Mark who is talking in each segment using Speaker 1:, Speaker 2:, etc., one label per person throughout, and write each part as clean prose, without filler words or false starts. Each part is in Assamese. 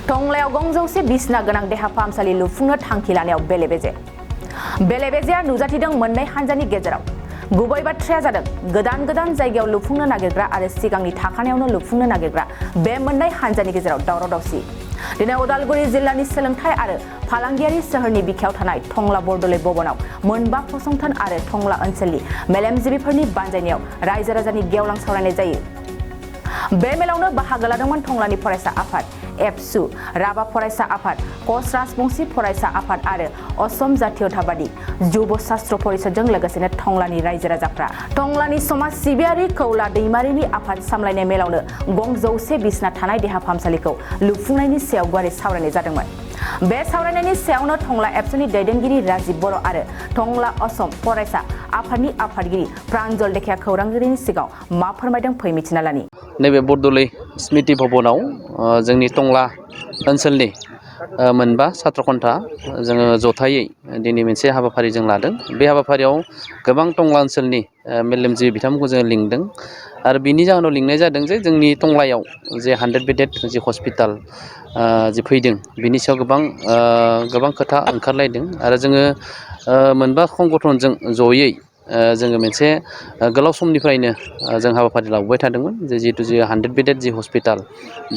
Speaker 1: टंलायाव गंजौसे बिसना गोनां देहा फाहामसालि लुफुंनो थांखि लानायाव बेले-बेजेआ नुजाथिदों मोननै हान्जानि गेजेराव गुबै बाथ्राया जादों गोदान जायगायाव लुफुंनो नागिरग्रा आरो सिगांनि थाखानायावनो लुफुंनो नागिरग्रा बे मोननै हान्जानि गेजेराव दावराव-दावसि दिनै उदालगुरि जिल्लानि सोलोंथाय आरो फालांगियारि सोहोरनि बिखायाव थानाय टंला बरदलै भवनाव मोनबा फसंथान आरो टंला ओनसोलनि मेलेमजिबिफोरनि बानजायनायाव रायजो राजानि गेवलां सावरायनाय जायो। बे मेलावनो बाहागो लादोंमोन टंलानि फरायसा आफाद एबसु, राभा फरायसा आफाद, कच राजबंशी फरायसा आफाद आरो असम जातीयतावादी युब शास्त्र परिषदजों लोगोसेनो टंलानि रायजो राजाफ्रा। टंलानि समाज सिबियारि कौला दैमारिनि आफाद सामलायनाय मेलावनो गंजौसे बिसना थानाय देहा फाहामसालिखौ लुफुंनायनि सायाव गुवारै सावरायनाय जादोंमोन। बे सावरायनायनि सायावनो टंला एबसुनि दैदेनगिरि राजीब बर' आरो टंला असम फरायसा आफादनि आफादगिरि प्रान्जल देखाया खौरांगिरिनि सिगाङाव मा फोरमायदों फै मिथिना लानि।
Speaker 2: नैबे बरदलै स्मृति भवनाव जोंनि टंला ओनसोलनि मोनबा सात्र खन्था जोङो जथायै दिनै मोनसे हाबाफारि जों लादों। बे हाबाफारियाव गोबां टंला ओनसोलनि मेलेमजिबि बिथांमोनखौ जोङो लिंदों आरो बिनि जाहोनाव लिंनाय जादों जे जोंनि टंलायाव जे 100 बेडेड जे हस्पिटाल जे फैदों बिनि सायाव गोबां खोथा ओंखारलायदों आरो जोङो मोनबा संगठनजों जयै जोङो मोनसे गोलाव समनिफ्रायनो जों हाबाफारि लाबोबाय थादोंमोन जे जिहेतु जे 100 बेडेड जि हस्पिटाल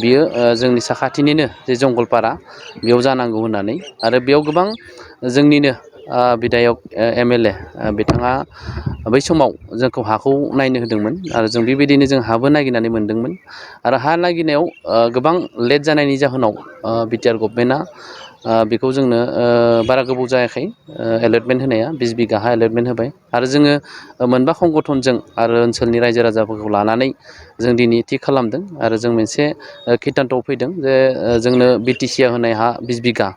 Speaker 2: बियो जोंनि साखाथिनिनो जे जंगलपारा बेयाव जानांगौ होननानै आरो बेयाव गोबां जोंनिनो बिधायक MLA बिथाङा बै समाव जोंखौ हाखौ नायनो होदोंमोन आरो जों बेबायदिनो जों हाबो नागिरनानै मोनदोंमोन आरो हा नागिरनायाव गोबां लेट जानायनि जाहोनाव बिटिआर गभर्नमेन्टआ बेखौ जोंनो बारा गोबाव जायाखै एलटमेन्ट होनाया 20 बिघा हा एलटमेन्ट होबाय आरो जोङो मोनबा संगठनजों आरो ओनसोलनि रायजो राजाफोरखौ लानानै जों दिनै थि खालामदों आरो जों मोनसे खिदानथ'आव फैदों जे जोंनो BTCआ होनाय हा 20 बिघा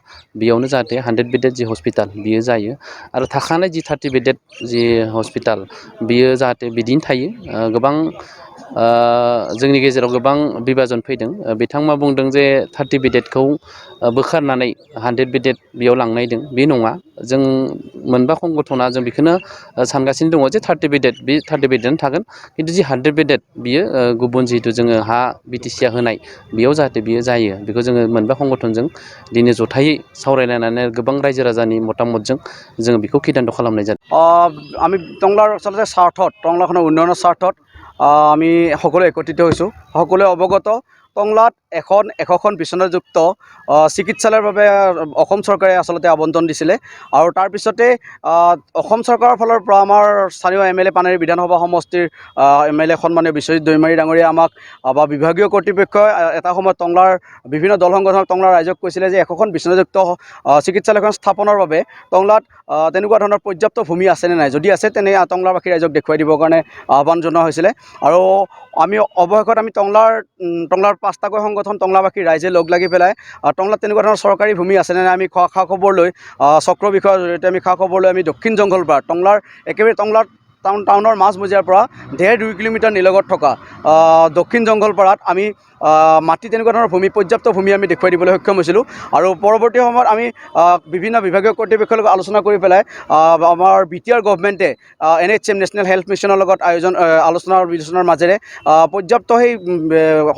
Speaker 2: बेयावनो जाहाथे 100 बेडेड जि हस्पिटाल बियो जायो आरो थाखानाय जि 30 बेडेड जि हस्पिटाल बियो जाहाथे बिदिनो थायो। गोबां जोंनि गेजेराव गोबां बिभाजन फैदों। बिथांमोना बुंदों जे 30 बेडेडखौ बोखारनानै 100 बेडेड बेयाव लांनायदों बे नङा। जों मोनबा संगठना जों बेखौनो सानगासिनो दङ जे 30 बेडेड बे 30 बेडेडआनो थागोन खिन्थु जि 100 बेडेड बियो गुबुन जिहेतु जोङो हा BTCआ होनाय बेयाव जाहाथे बियो जायो बेखौ जोङो मोनबा संगठनजों दिनै जथायै सावरायलायनानै गोबां रायजो राजानि मतामतजों जोङो बेखौ खिदानथ' खालामनाय जादों।
Speaker 3: আমি টংলাৰ আচলতে স্বাৰ্থত টংলাখনৰ উন্নয়নৰ স্বাৰ্থত আমি সকলোৱে একত্ৰিত হৈছোঁ। সকলোৱে অৱগত টংলাত এশখন বিচনাযুক্ত চিকিৎসালয়ৰ বাবে অসম চৰকাৰে আচলতে আবণ্টন দিছিলে আৰু তাৰপিছতে অসম চৰকাৰৰ ফালৰ পৰা আমাৰ স্থানীয় MLA পানেৰী বিধানসভা সমষ্টিৰ MLA সন্মানীয় বিশ্বজিৎ দৈমাৰী ডাঙৰীয়া আমাক বা বিভাগীয় কৰ্তৃপক্ষই এটা সময়ত টংলাৰ বিভিন্ন দল সংগঠনক টংলাৰ ৰাইজক কৈছিলে যে এশখন বিচনাযুক্ত চিকিৎসালয়খন স্থাপনৰ বাবে টংলাত তেনেকুৱা ধৰণৰ পৰ্যাপ্ত ভূমি আছেনে নাই, যদি আছে তেনে টংলাবাসী ৰাইজক দেখুৱাই দিবৰ কাৰণে আহ্বান জনোৱা হৈছিলে। আৰু আমি অৱশেষত আমি টংলাৰ 5টাকৈ সংগঠন টংলাবাসী ৰাইজে লগ লাগি পেলাই টংলাত তেনেকুৱা ধৰণৰ চৰকাৰী ভূমি আছেনে নাই আমি খা খবৰ লৈ চক্ৰ বিষয়ৰ জৰিয়তে আমি খা খবৰ লৈ আমি দক্ষিণ জংঘলপাৰ টংলাৰ একেবাৰে টংলাৰ টাউনৰ মাজমজিয়াৰ পৰা 1.5-2 কিলোমিটাৰ নিলগত থকা দক্ষিণ জংঘলপাৰাত আমি মাটি তেনেকুৱা ধৰণৰ পৰ্যাপ্ত ভূমি আমি দেখুৱাই দিবলৈ সক্ষম হৈছিলোঁ। আৰু পৰৱৰ্তী সময়ত আমি বিভিন্ন বিভাগীয় কৰ্তৃপক্ষৰ লগত আলোচনা কৰি পেলাই আমাৰ BTR গভৰ্ণমেণ্টে NHM নেশ্যনেল হেল্থ মিছনৰ লগত আলোচনাৰ বিলোচনাৰ মাজেৰে পৰ্যাপ্ত সেই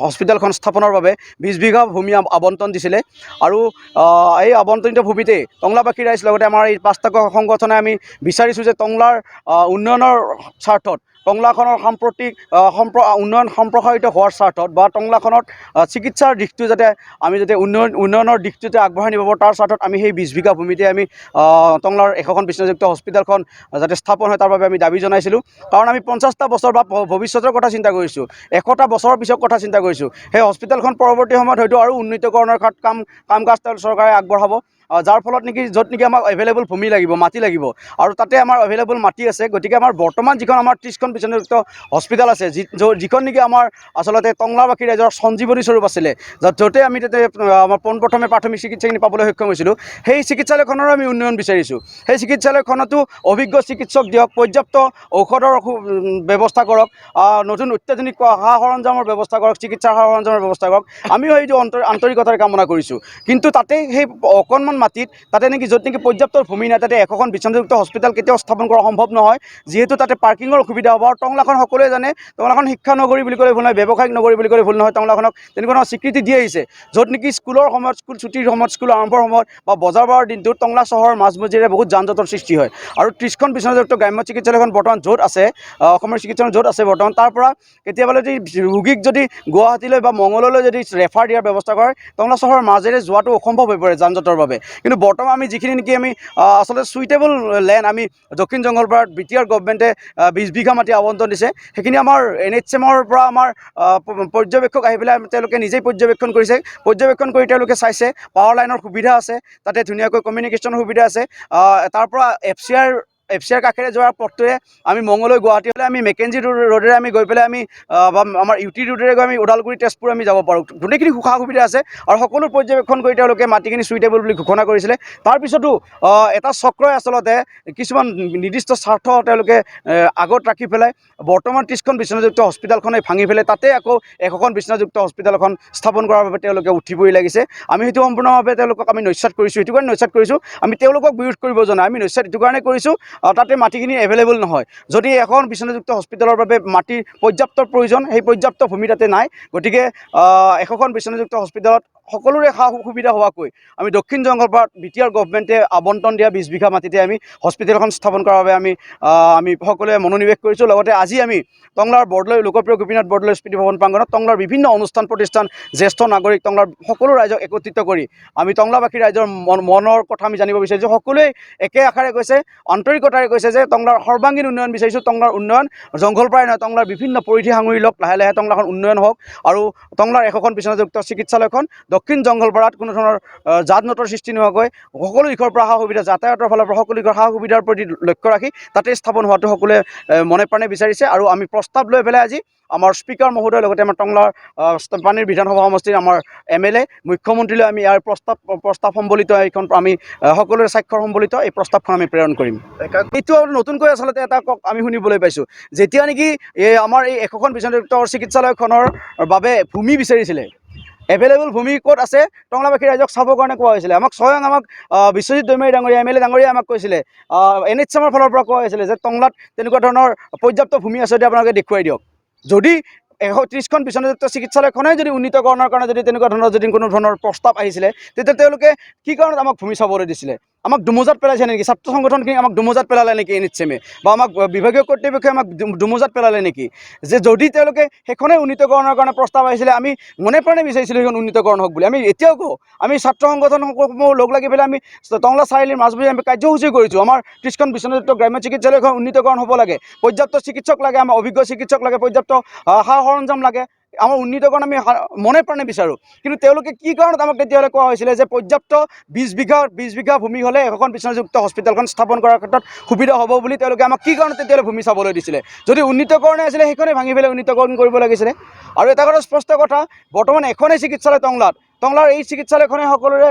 Speaker 3: হস্পিটেলখন স্থাপনৰ বাবে 20 বিঘা ভূমি আবণ্টন দিছিলে। আৰু এই আবণ্টনিত ভূমিতে টংলাবাসী ৰাইজ লগতে আমাৰ এই 5টাকৈ সংগঠনে আমি বিচাৰিছোঁ যে টংলাৰ উন্নয়নৰ স্বাৰ্থত টংলাখনৰ সাম্প্ৰতিক উন্নয়ন সম্প্ৰসাৰিত হোৱাৰ স্বাৰ্থত বা টংলাখনত চিকিৎসাৰ দিশটো যাতে আমি উন্নয়নৰ দিশটোতে আগবঢ়াই নিব পাৰোঁ তাৰ স্বাৰ্থত আমি সেই 20 বিঘা ভূমিতে আমি টংলাৰ এশখন বিচনাযুক্ত হস্পিটেলখন যাতে স্থাপন হয় তাৰ বাবে আমি দাবী জনাইছিলোঁ। কাৰণ আমি 50টা বছৰ বা ভৱিষ্যতৰ কথা চিন্তা কৰিছোঁ, 100টা বছৰৰ পিছৰ কথা চিন্তা কৰিছোঁ। সেই হস্পিটেলখন পৰৱৰ্তী সময়ত হয়তো আৰু উন্নীতকৰণৰ কাম কাজ চৰকাৰে আগবঢ়াব, যাৰ ফলত নেকি য'ত নেকি আমাক এভেইলেবল ভূমি লাগিব, মাটি লাগিব আৰু তাতে আমাৰ এভেইলেবল মাটি আছে। গতিকে আমাৰ বৰ্তমান যিখন আমাৰ 30খন বিচনাযুক্ত হস্পিটেল আছে যিখন নেকি আমাৰ আচলতে টংলাবাসী ৰাইজৰ সঞ্জীৱনী স্বৰূপ আছিলে, য'তে আমি তাতে আমাৰ পোনপ্ৰথমে প্ৰাথমিক চিকিৎসাখিনি পাবলৈ সক্ষম হৈছিলোঁ, সেই চিকিৎসালয়খনৰো আমি উন্নয়ন বিচাৰিছোঁ। সেই চিকিৎসালয়খনতো অভিজ্ঞ চিকিৎসক দিয়ক, পৰ্যাপ্ত ঔষধৰ ব্যৱস্থা কৰক, নতুন অত্যাধুনিক সা সৰঞ্জামৰ ব্যৱস্থা কৰক, চিকিৎসাৰ সা সৰঞ্জামৰ ব্যৱস্থা কৰক। আমিও সেইটো আন্তৰিকতাৰে কামনা কৰিছোঁ। কিন্তু তাতে সেই অকণমান মাটিত তাতে নেকি য'ত নেকি পৰ্যাপ্ত ভূমি নাই তাতে 100খন বিচনাযুক্ত হস্পিটেল কেতিয়াও স্থাপন কৰা সম্ভৱ নহয় যিহেতু তাতে পাৰ্কিঙৰ অসুবিধা হ'ব আৰু টংলাখন সকলোৱে জানে টংলাখন শিক্ষা নগৰী বুলি ক'লে ভুল নহয় ব্যৱসায়িক নগৰী বুলি ক'লে ভুল নহয় টংলাখনক তেনেকুৱা ধৰণৰ স্বীকৃতি দি আহিছে য'ত নেকি স্কুলৰ সময়ত স্কুল ছুটিৰ সময়ত স্কুল আৰম্ভৰ সময়ত বা বজাৰ বাৰৰ দিনটোত টংলা চহৰৰ মাজমজিয়াৰে বহুত যান জঁটৰ সৃষ্টি হয় আৰু 30খন বিচনাযুক্ত গ্ৰাম্য চিকিৎসালয়খন বৰ্তমান য'ত আছে অসমৰ চিকিৎসালয় য'ত আছে বৰ্তমান তাৰ পৰা কেতিয়াবা যদি ৰোগীক যদি গুৱাহাটীলৈ বা মংগললৈ যদি ৰেফাৰ দিয়াৰ ব্যৱস্থা কৰে টংলা চহৰৰ মাজেৰে যোৱাটো অসম্ভৱ হৈ পৰে যান জঁটৰ বাবে কিন্তু বৰ্তমান আমি যিখিনি নেকি আমি আচলতে সুইটেবল লেণ্ড আমি দক্ষিণ জংঘলপাৰাত বিটিআৰ গভৰ্ণমেণ্টে 20 বিঘা মাটি আবণ্টন দিছে সেইখিনি আমাৰ NHMৰ পৰা আমাৰ পৰ্যবেক্ষক আহি পেলাই তেওঁলোকে নিজেই পৰ্যবেক্ষণ কৰিছে পৰ্যবেক্ষণ কৰি তেওঁলোকে চাইছে পাৱাৰ লাইনৰ সুবিধা আছে তাতে ধুনীয়াকৈ কমিউনিকেশ্যনৰ সুবিধা আছে তাৰ পৰা FCR কাষেৰে যোৱাৰ পথটোৱে আমি মংগললৈ গুৱাহাটী হ'লে আমি মেকেঞ্জি ৰোডেৰে আমি গৈ পেলাই আমি আমাৰ UT ৰোডেৰে গৈ আমি ওদালগুৰি তেজপুৰ আমি যাব পাৰোঁ গোটেইখিনি সা সুবিধা আছে আৰু সকলো পৰ্যবেক্ষণ কৰি তেওঁলোকে মাটিখিনি সুইটেবল বুলি ঘোষণা কৰিছিলে তাৰপিছতো এটা চক্ৰই আচলতে কিছুমান নিৰ্দিষ্ট স্বাৰ্থ তেওঁলোকে আগত ৰাখি পেলাই বৰ্তমান 30খন বিচনাযুক্ত হস্পিটেলখনে ভাঙি পেলাই তাতে আকৌ 100খন বিচনাযুক্ত হস্পিটেল এখন স্থাপন কৰাৰ বাবে তেওঁলোকে উঠিবই লাগিছে আমি সেইটো সম্পূৰ্ণভাৱে তেওঁলোকক আমি নস্যাৎ কৰিছোঁ সেইটো কাৰণে নস্যাৎ কৰিছোঁ আমি তেওঁলোকক বিৰোধ কৰিব জনা আমি নস্যাৎ এইটো কাৰণে কৰিছোঁ তাতে মাটিখিনি এভেইলেবল নহয় যদি এখন বিচনাযুক্ত হস্পিটেলৰ বাবে মাটিৰ পৰ্যাপ্ত প্ৰয়োজন সেই পৰ্যাপ্ত ভূমি তাতে নাই গতিকে 100খন বিচনাযুক্ত হস্পিটেলত সকলোৰে সা সুবিধা হোৱাকৈ আমি দক্ষিণ জংঘলপাৰাত বিটিআৰ গভৰ্ণমেণ্টে আবণ্টন দিয়া 20 বিঘা মাটিতে আমি হস্পিটেলখন স্থাপন কৰাৰ বাবে আমি সকলোৱে মনোনিৱেশ কৰিছোঁ লগতে আজি আমি টংলাৰ বৰদলৈ লোকপ্ৰিয় গোপীনাথ বৰদলৈ স্মৃতি ভৱন প্ৰাংগণত টংলাৰ বিভিন্ন অনুষ্ঠান প্ৰতিষ্ঠান জ্যেষ্ঠ নাগৰিক টংলাৰ সকলো ৰাইজক একত্ৰিত কৰি আমি টংলাবাসী ৰাইজৰ মনৰ কথা আমি জানিব বিচাৰিছোঁ সকলোৱে একে আশাৰে কৈছে আন্তৰিকতাৰে কৈছে যে টংলাৰ সৰ্বাংগীন উন্নয়ন বিচাৰিছোঁ টংলাৰ উন্নয়ন জংঘলপাৰাই নহয় টংলাৰ বিভিন্ন পৰিধি সাঙুৰি লওক লাহে লাহে টংলাখন উন্নয়ন হওক আৰু টংলাৰ 100খন বিচনাযুক্ত চিকিৎসালয়খন দক্ষিণ জংঘলপাৰাত কোনো ধৰণৰ জাত নটৰ সৃষ্টি নোহোৱাকৈ সকলো দিশৰ পৰা সা সুবিধা যাতায়াতৰ ফালৰ পৰা সকলো দিশৰ সা সুবিধাৰ প্ৰতি লক্ষ্য ৰাখি তাতে স্থাপন হোৱাটো সকলোৱে মনে প্ৰাণে বিচাৰিছে আৰু আমি প্ৰস্তাৱ লৈ পেলাই আজি আমাৰ স্পীকাৰ মহোদয়ৰ লগতে আমাৰ টংলাৰ পানীৰ বিধানসভা সমষ্টিৰ আমাৰ MLA মুখ্যমন্ত্ৰীলৈ আমি ইয়াৰ প্ৰস্তাৱ সম্বলিত এইখন আমি সকলোৰে স্বাক্ষৰ সম্বলিত এই প্ৰস্তাৱখন আমি প্ৰেৰণ কৰিম এইটো নতুনকৈ আচলতে এটা আমি শুনিবলৈ পাইছোঁ যেতিয়া নেকি আমাৰ এই 100খন বিচনাযুক্ত চিকিৎসালয়খনৰ বাবে ভূমি বিচাৰিছিলে এভেইলেবল ভূমি ক'ত আছে টংলাবাসী ৰাইজক চাবৰ কাৰণে কোৱা হৈছিলে আমাক স্বয়ং বিশ্বজিৎ দৈমাৰী ডাঙৰীয়া MLA ডাঙৰীয়াই আমাক কৈছিলে NHMৰ ফালৰ পৰা কোৱা হৈছিলে যে টংলাত তেনেকুৱা ধৰণৰ পৰ্যাপ্ত ভূমি আছে যদি আপোনালোকে দেখুৱাই দিয়ক যদি 130খন বিচনাযুক্ত চিকিৎসালয়খনে যদি উন্নীতকৰণৰ কাৰণে যদি তেনেকুৱা ধৰণৰ যদি কোনো ধৰণৰ প্ৰস্তাৱ আহিছিলে তেতিয়া তেওঁলোকে কি কাৰণত আমাক ভূমি চাবলৈ দিছিলে আমাক দুমোজাত পেলাইছে নেকি ছাত্ৰ সংগঠনখিনি আমাক দুমোজাত পেলালে নেকি NHMে বা আমাক বিভাগীয় কৰ্তৃপক্ষই আমাক দুমোজাত পেলালে নেকি যে যদি তেওঁলোকে সেইখনে উন্নীতকৰণৰ কাৰণে প্ৰস্তাৱ আহিছিলে আমি মনে প্ৰাণে বিচাৰিছিলোঁ সেইখন উন্নীতকৰণ হওক বুলি আমি এতিয়াও কওঁ আমি ছাত্ৰ সংগঠনসমূহ লগ লাগি পেলাই আমি টংলা চাৰিআলিৰ মাজমজিয়াত আমি কাৰ্যসূচী কৰিছোঁ আমাৰ 30খন বিচনাযুক্ত গ্ৰাম্য চিকিৎসালয়খন উন্নীতকৰণ হ'ব লাগে পৰ্যাপ্ত চিকিৎসক লাগে আমাৰ অভিজ্ঞ চিকিৎসক লাগে পৰ্যাপ্ত সা সৰঞ্জাম লাগে আমাৰ উন্নীতকৰণ আমি মনে প্ৰাণে বিচাৰোঁ কিন্তু তেওঁলোকে কি কাৰণত আমাক তেতিয়াহ'লে কোৱা হৈছিলে যে পৰ্যাপ্ত 20 বিঘা ভূমি হ'লে 100খন বিচনাযুক্ত হস্পিটেলখন স্থাপন কৰাৰ ক্ষেত্ৰত সুবিধা হ'ব বুলি তেওঁলোকে আমাক কি কাৰণত তেতিয়াহ'লে ভূমি চাবলৈ দিছিলে যদি উন্নীতকৰণে আছিলে সেইখনে ভাঙি পেলাই উন্নীতকৰণ কৰিব লাগিছিলে আৰু এটা কথা স্পষ্ট কথা বৰ্তমান এখনেই চিকিৎসালয় টংলাৰ এই চিকিৎসালয়খনে সকলোৰে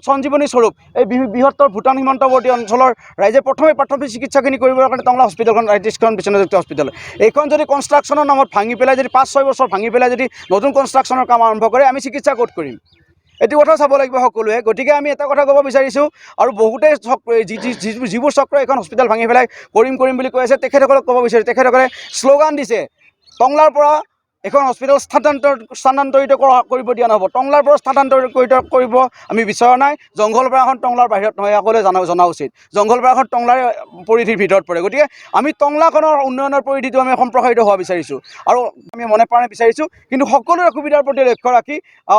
Speaker 3: সঞ্জীৱনী স্বৰূপ এই বৃহত্তৰ ভূটান সীমান্তৱৰ্তী অঞ্চলৰ ৰাইজে প্ৰথমে প্ৰাথমিক চিকিৎসাখিনি কৰিবৰ কাৰণে টংলা হস্পিটেলখন 30খন বিচনাযুক্ত হস্পিটেল এইখন যদি কনষ্ট্ৰাকশ্যনৰ নামত ভাঙি পেলাই যদি 5-6 বছৰ ভাঙি পেলাই যদি নতুন কনষ্ট্ৰাকশ্যনৰ কাম আৰম্ভ কৰে আমি চিকিৎসা ক'ত কৰিম এইটো কথা চাব লাগিব সকলোৱে গতিকে আমি এটা কথা ক'ব বিচাৰিছোঁ আৰু বহুতেই যিবোৰ চক্ৰ এখন হস্পিটেল ভাঙি পেলাই কৰিম বুলি কৈ আছে তেখেতসকলক ক'ব বিচাৰিছোঁ তেখেতসকলে শ্লোগান দিছে টংলাৰ পৰা এখন হস্পিটেল স্থানান্তৰিত কৰিব দিয়া নহ'ব টংলাৰ পৰা স্থানান্তৰিত কৰিব আমি বিচৰা নাই জংঘলপাৰাখন টংলাৰ বাহিৰত নহয় সকলোৱে জনা উচিত জংঘলপাৰাখন টংলাৰ পৰিধিৰ ভিতৰত পৰে গতিকে আমি টংলাখনৰ উন্নয়নৰ পৰিধিটো আমি সম্প্ৰসাৰিত হোৱা বিচাৰিছোঁ আৰু আমি মনে প্ৰাণে বিচাৰিছোঁ কিন্তু সকলোৰে সুবিধাৰ প্ৰতি লক্ষ্য ৰাখি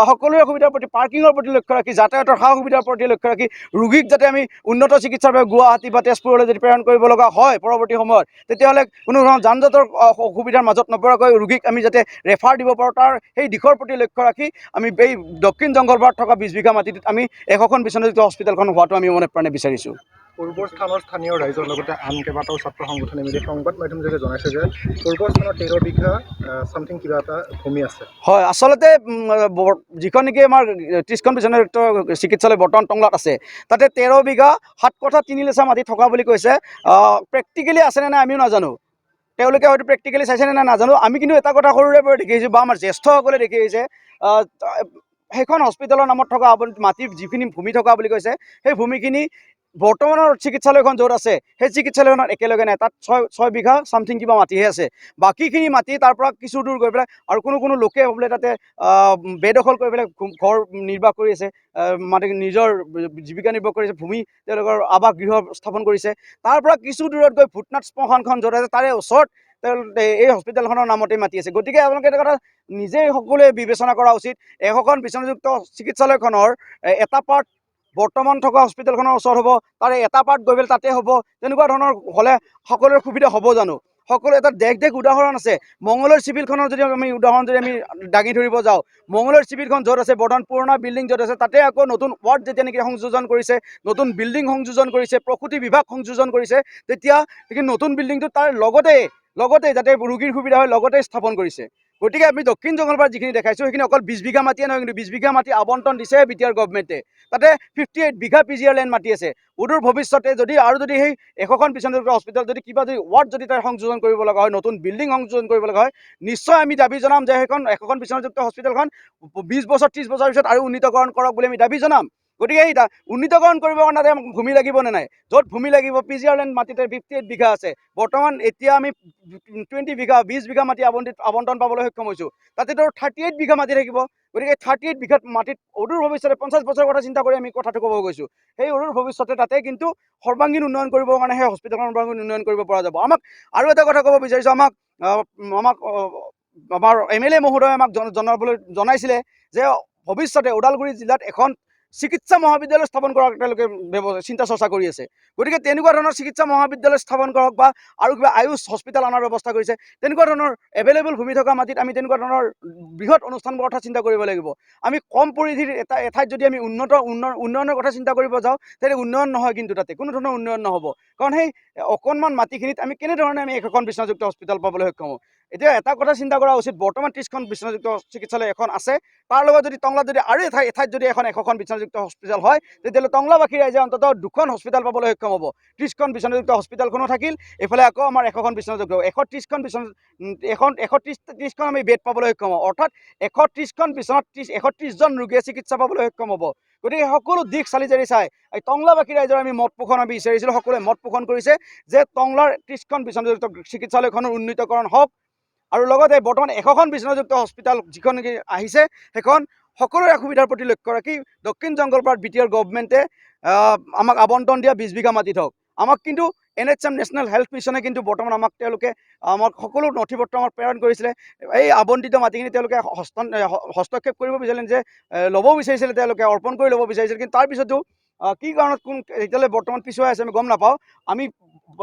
Speaker 3: সকলোৰে সুবিধাৰ প্ৰতি পাৰ্কিঙৰ প্ৰতি লক্ষ্য ৰাখি যাতায়াতৰ সা সুবিধাৰ প্ৰতি লক্ষ্য ৰাখি ৰোগীক যাতে আমি উন্নত চিকিৎসাৰ বাবে গুৱাহাটী বা তেজপুৰলৈ যদি প্ৰেৰণ কৰিব লগা হয় পৰৱৰ্তী সময়ত তেতিয়াহ'লে কোনো ধৰণৰ যান জঁটৰ অসুবিধাৰ মাজত নপৰাকৈ ৰোগীক আমি যাতে ৰেফাৰ দিব পাৰোঁ তাৰ সেই দিশৰ প্ৰতি লক্ষ্য ৰাখি আমি এই দক্ষিণ জংঘলপাৰাত থকা 20 বিঘা মাটিত আমি 100খন বিচনাযুক্ত হস্পিটেলখন হোৱাটো আমি মনে প্ৰাণে বিচাৰিছোঁ
Speaker 4: পূৰ্বৰ স্থানৰ স্থানীয় ৰাইজৰ লগতে আন কেইবাটাও ছাত্ৰ সংগঠনে মিলি সংবাদ মাধ্যমযোগে জনাইছে যে পূৰ্বৰ স্থানৰ 13 বিঘা ছামথিং কিবা এটা ভূমি আছে হয়
Speaker 3: আচলতে যিখন নেকি আমাৰ 30খন বিচনাযুক্ত চিকিৎসালয় বৰ্তমান টংলাত আছে তাতে 13 বিঘা 7 কঠা 3 লেচা মাটি থকা বুলি কৈছে প্ৰেক্টিকেলি আছেনে নাই আমিও নাজানো তেওঁলোকে হয়তো প্ৰেক্টিকেলি চাইছেনে নাই নাজানো আমি কিন্তু এটা কথা সৰুৰে পৰা দেখি আহিছোঁ বা আমাৰ জ্যেষ্ঠসকলে দেখি আহিছে সেইখন হস্পিটেলৰ নামত থকা মাটিৰ যিখিনি ভূমি থকা বুলি কৈছে সেই ভূমিখিনি বৰ্তমানৰ চিকিৎসালয়খন য'ত আছে সেই চিকিৎসালয়খনত একেলগে নাই তাত ছয় বিঘা চামথিং কিবা মাটিহে আছে বাকীখিনি মাটি তাৰ পৰা কিছু দূৰ গৈ পেলাই আৰু কোনো লোকে বোলে তাতে বেদখল কৰি পেলাই ঘৰ নিৰ্বাহ কৰি আছে মাটি নিজৰ জীৱিকা নিৰ্বাহ কৰিছে ভূমি তেওঁলোকৰ আৱাস গৃহ স্থাপন কৰিছে তাৰ পৰা কিছু দূৰত গৈ ভূতনাথ শ্মশানখন য'ত আছে তাৰে ওচৰত এই হস্পিটেলখনৰ নামতে মাতি আছে গতিকে আপোনালোকে এটা কথা নিজেই সকলোৱে বিবেচনা কৰা উচিত এখন বিচনাযুক্ত চিকিৎসালয়খনৰ এটা পাৰ্ট বৰ্তমান থকা হস্পিটেলখনৰ ওচৰত হ'ব তাৰে এটা পাৰ্ট গৈ পেলাই তাতে হ'ব তেনেকুৱা ধৰণৰ হ'লে সকলোৰে সুবিধা হ'ব জানো সকলো এটা দেশ উদাহৰণ আছে মংগলদৈ চিভিলখনৰ যদি আমি উদাহৰণ যদি আমি দাঙি ধৰিব যাওঁ মংগলদৈ চিভিলখন য'ত আছে বৰ্তমান পুৰণা বিল্ডিং য'ত আছে তাতে আকৌ নতুন ৱাৰ্ড যেতিয়া নেকি সংযোজন কৰিছে নতুন বিল্ডিং সংযোজন কৰিছে প্ৰসূতি বিভাগ সংযোজন কৰিছে তেতিয়া নতুন বিল্ডিংটো তাৰ লগতে যাতে ৰোগীৰ সুবিধা হয় লগতে স্থাপন কৰিছে গতিকে আমি দক্ষিণ জংঘলপাৰ যিখিনি দেখাইছোঁ সেইখিনি অকল 20 বিঘা মাটিয়ে নহয় কিন্তু 20 বিঘা মাটি আবণ্টন দিছে বিটিআৰ গভৰ্ণমেণ্টে তাতে 58 বিঘা পিজিআৰ লেণ্ড মাটি আছে উদূৰ ভৱিষ্যতে যদি সেই এশখন বিচনাযুক্ত হস্পিটেল যদি কিবা যদি ৱাৰ্ড যদি তাৰ সংযোজন কৰিব লগা হয় নতুন বিল্ডিং সংযোজন কৰিব লগা হয় নিশ্চয় আমি দাবী জনাম যে এশখন বিচনাযুক্ত হস্পিটেলখন 20 বছৰ 30 বছৰৰ পিছত আৰু উন্নীতকৰণ কৰক বুলি আমি দাবী জনাম গতিকে এই উন্নীতকৰণ কৰিবৰ কাৰণে ভূমি লাগিব নে নাই য'ত ভূমি লাগিব পিজিআৰ লেণ্ড মাটিতে 58 বিঘা আছে বৰ্তমান এতিয়া আমি 20 বিঘা মাটি আবণ্টন পাবলৈ সক্ষম হৈছোঁ তাতেতো 38 বিঘা মাটি থাকিব গতিকে 38 বিঘাত মাটিত অদূৰ ভৱিষ্যতে 50 বছৰৰ কথা চিন্তা কৰি আমি কথাটো ক'ব গৈছোঁ সেই অদূৰ ভৱিষ্যতে তাতে কিন্তু সৰ্বাংগীন উন্নয়ন কৰিবৰ কাৰণে সেই হস্পিটেলখন সৰ্বাংগীন উন্নয়ন কৰিব পৰা যাব আমাক আৰু এটা কথা ক'ব বিচাৰিছোঁ আমাৰ MLA মহোদয়ে আমাক জনাইছিলে যে ভৱিষ্যতে ওদালগুৰি জিলাত এখন চিকিৎসা মহাবিদ্যালয় স্থাপন কৰাৰ তেওঁলোকে চিন্তা চৰ্চা কৰি আছে গতিকে তেনেকুৱা ধৰণৰ চিকিৎসা মহাবিদ্যালয় স্থাপন কৰক বা আৰু কিবা আয়ুষ হস্পিটেল অনাৰ ব্যৱস্থা কৰিছে তেনেকুৱা ধৰণৰ এভেইলেবল ভূমি থকা মাটিত আমি তেনেকুৱা ধৰণৰ বৃহৎ অনুষ্ঠানবোৰ কথা চিন্তা কৰিব লাগিব আমি কম পৰিধিৰ এঠাইত যদি আমি উন্নয়নৰ কথা চিন্তা কৰিব যাওঁ তেতিয়া উন্নয়ন নহয় কিন্তু তাতে কোনো ধৰণৰ উন্নয়ন নহ'ব কাৰণ সেই অকণমান মাটিখিনিত আমি কেনেধৰণে আমি এখন বিচনাযুক্ত হস্পিটেল পাবলৈ সক্ষম হওঁ এতিয়া এটা কথা চিন্তা কৰা উচিত বৰ্তমান 30খন বিচনাযুক্ত চিকিৎসালয় এখন আছে তাৰ লগত যদি টংলাত যদি আৰু এঠাইত যদি এশখন বিচনাযুক্ত হস্পিটেল হয় তেতিয়াহ'লে টংলাবাসী ৰাইজে অন্ততঃ 2খন হস্পিটেল পাবলৈ সক্ষম হ'ব 30খন বিচনাযুক্ত হস্পিটেলখনো থাকিল এইফালে আকৌ আমাৰ এশখন বিচনাযুক্ত 130খন আমি বেড পাবলৈ সক্ষম হ'ব অৰ্থাৎ 130খন বিচনাত 130জন ৰোগীয়ে চিকিৎসা পাবলৈ সক্ষম হ'ব গতিকে সকলো দিশ চালি জাৰি চাই এই টংলাবাসী ৰাইজৰ আমি মত পোষণ আমি বিচাৰিছিলোঁ সকলোৱে মত পোষণ কৰিছে যে টংলাৰ 30খন বিচনাযুক্ত চিকিৎসালয়খনৰ উন্নীতকৰণ হওক আৰু লগতে বৰ্তমান এশখন বিচনাযুক্ত হস্পিটেল যিখন নেকি আহিছে সেইখন সকলোৰে সুবিধাৰ প্ৰতি লক্ষ্য ৰাখি দক্ষিণ জংঘলপাৰ বিটিআৰ গভৰ্ণমেণ্টে আমাক আবণ্টন দিয়া 20 বিঘা মাটিত হওক আমাক কিন্তু NHM নেশ্যনেল হেল্থ মিছনে কিন্তু বৰ্তমান তেওঁলোকে আমাক সকলো নথিপত্ৰ আমাক প্ৰেৰণ কৰিছিলে এই আবণ্টিত মাটিখিনি তেওঁলোকে হস্তক্ষেপ কৰিব বিচাৰিলে যে ল'ব বিচাৰিছিলে তেওঁলোকে অৰ্পণ কৰি ল'ব বিচাৰিছিল কিন্তু তাৰপিছতো কি কাৰণত এতিয়ালৈ বৰ্তমান পিছুৱাই আছে আমি গম নাপাওঁ আমি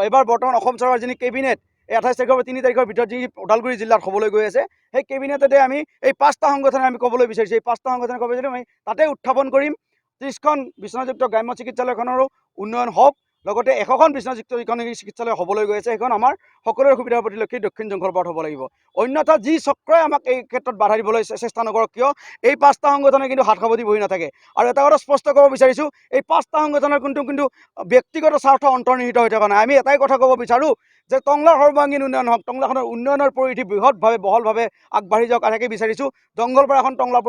Speaker 3: এবাৰ বৰ্তমান অসম চৰকাৰৰ যিখিনি কেবিনেট 28 তাৰিখৰ পৰা 3 তাৰিখৰ ভিতৰত যি ওদালগুৰি জিলাত হ'বলৈ গৈ আছে সেই কেবিনেটতে আমি এই 5টা সংগঠনে আমি ক'বলৈ বিচাৰিছোঁ এই 5টা সংগঠনে ক'ব বিচাৰিছোঁ আমি তাতে উত্থাপন কৰিম 30খন বিচনাযুক্ত গ্ৰাম্য চিকিৎসালয়খনৰো উন্নয়ন হওক লগতে এশখন বিচনাযুক্ত যিখন চিকিৎসালয় হ'বলৈ গৈ আছে সেইখন আমাৰ সকলোৰে সুবিধাৰ প্ৰতি লক্ষ্য দক্ষিণ জংঘলপাৰত হ'ব লাগিব অন্যথা যি চক্ৰই আমাক এই ক্ষেত্ৰত বাধা দিবলৈ চেষ্টা নকৰক কিয় এই 5টা সংগঠনে কিন্তু হাত সাৱটি বহি নাথাকে আৰু এটা কথা স্পষ্ট ক'ব বিচাৰিছোঁ এই 5টা সংগঠনৰ কিন্তু ব্যক্তিগত স্বাৰ্থ অন্তৰ্নিহিত হৈ থকা নাই আমি এটাই কথা ক'ব বিচাৰোঁ যে টংলাৰ সৰ্বাংগীন উন্নয়ন হওক টংলাখনৰ উন্নয়নৰ পৰিধি বৃহৎভাৱে বহলভাৱে আগবাঢ়ি যাওক তাকে বিচাৰিছোঁ জংঘলপাৰ এখন টংলাৰ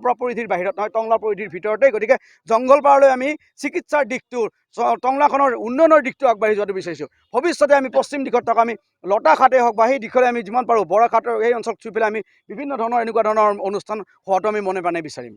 Speaker 3: পৰা পৰিধিৰ বাহিৰত নহয় টংলাৰ পৰিধিৰ ভিতৰতে গতিকে জংঘলপাৰলৈ আমি চিকিৎসাৰ দিশটো টংলাখনৰ উন্নয়নৰ দিশটো আগবাঢ়ি যোৱাটো বিচাৰিছোঁ ভৱিষ্যতে আমি পশ্চিম দিশত থকা আমি লতাঘাটেই হওক বা সেই দিশলৈ আমি যিমান পাৰোঁ বৰাঘাটৰ এই অঞ্চল চুই পেলাই আমি বিভিন্ন ধৰণৰ এনেকুৱা ধৰণৰ অনুষ্ঠান হোৱাটো আমি মনে প্ৰাণে বিচাৰিম